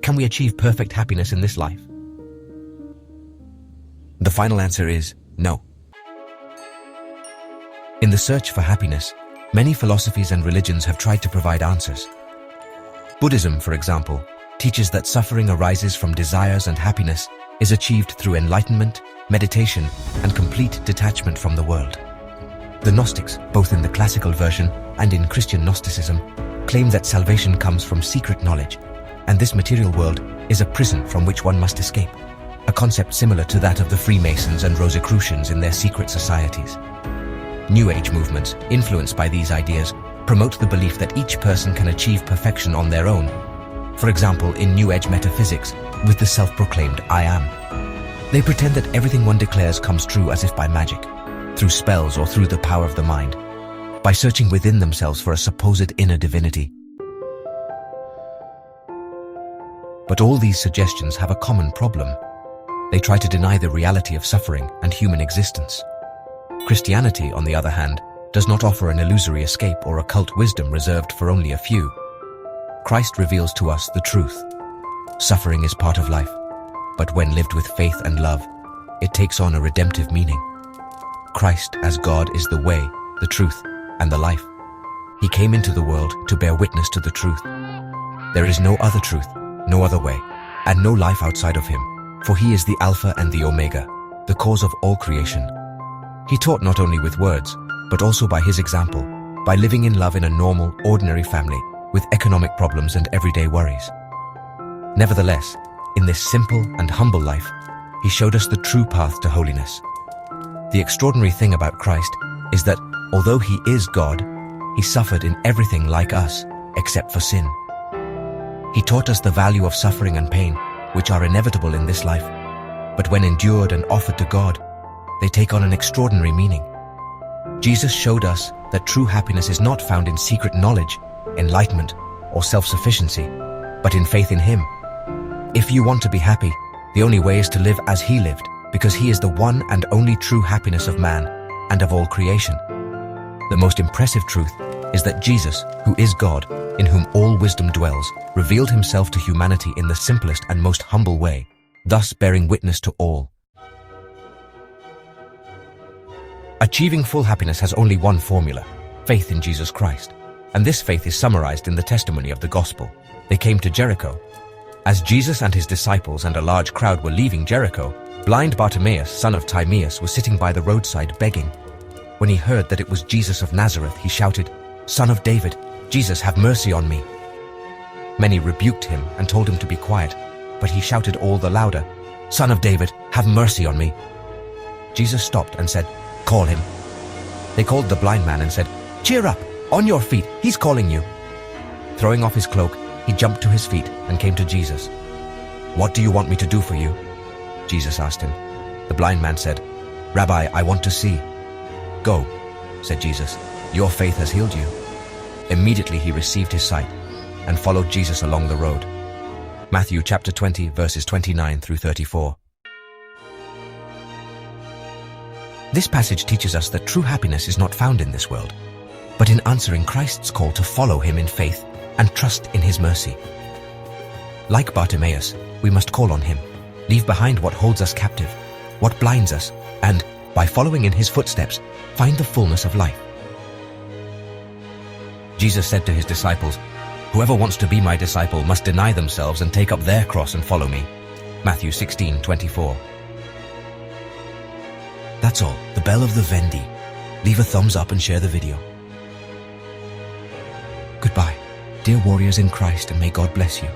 Can we achieve perfect happiness in this life? The final answer is no. In the search for happiness, many philosophies and religions have tried to provide answers. Buddhism, for example, teaches that suffering arises from desires and happiness is achieved through enlightenment, meditation, and complete detachment from the world. The Gnostics, both in the classical version and in Christian Gnosticism, claim that salvation comes from secret knowledge, and this material world is a prison from which one must escape, a concept similar to that of the Freemasons and Rosicrucians in their secret societies. New Age movements, influenced by these ideas, promote the belief that each person can achieve perfection on their own. For example, in New Age metaphysics, with the self-proclaimed I Am. They pretend that everything one declares comes true as if by magic, through spells or through the power of the mind, by searching within themselves for a supposed inner divinity. But all these suggestions have a common problem. They try to deny the reality of suffering and human existence. Christianity, on the other hand, does not offer an illusory escape or occult wisdom reserved for only a few. Christ reveals to us the truth. Suffering is part of life, but when lived with faith and love, it takes on a redemptive meaning. Christ as God is the way, the truth, and the life. He came into the world to bear witness to the truth. There is no other truth, no other way, and no life outside of him, for he is the Alpha and the Omega, the cause of all creation. He taught not only with words, but also by his example, by living in love in a normal, ordinary family, with economic problems and everyday worries. Nevertheless, in this simple and humble life, he showed us the true path to holiness. The extraordinary thing about Christ is that, although he is God, he suffered in everything like us, except for sin. He taught us the value of suffering and pain, which are inevitable in this life, but when endured and offered to God, they take on an extraordinary meaning. Jesus showed us that true happiness is not found in secret knowledge, enlightenment, or self-sufficiency, but in faith in him. If you want to be happy, the only way is to live as he lived, because he is the one and only true happiness of man and of all creation. The most impressive truth is that Jesus, who is God, in whom all wisdom dwells, revealed himself to humanity in the simplest and most humble way, thus bearing witness to all. Achieving full happiness has only one formula: faith in Jesus Christ. And this faith is summarized in the testimony of the gospel. They came to Jericho. As Jesus and his disciples and a large crowd were leaving Jericho, blind Bartimaeus, son of Timaeus, was sitting by the roadside begging. When he heard that it was Jesus of Nazareth, he shouted, "Son of David, Jesus, have mercy on me." Many rebuked him and told him to be quiet, but he shouted all the louder, "Son of David, have mercy on me." Jesus stopped and said, "Call him." They called the blind man and said, "Cheer up, on your feet, he's calling you." Throwing off his cloak, he jumped to his feet and came to Jesus. "What do you want me to do for you?" Jesus asked him. The blind man said, "Rabbi, I want to see." "Go," said Jesus, "your faith has healed you." Immediately he received his sight and followed Jesus along the road. Matthew chapter 20, verses 29 through 34. This passage teaches us that true happiness is not found in this world, but in answering Christ's call to follow him in faith and trust in his mercy. Like Bartimaeus, we must call on him, leave behind what holds us captive, what blinds us, and, by following in his footsteps, find the fullness of life. Jesus said to his disciples, "Whoever wants to be my disciple must deny themselves and take up their cross and follow me." Matthew 16:24. That's all. The bell of the Vendi. Leave a thumbs up and share the video. Goodbye, dear warriors in Christ, and may God bless you.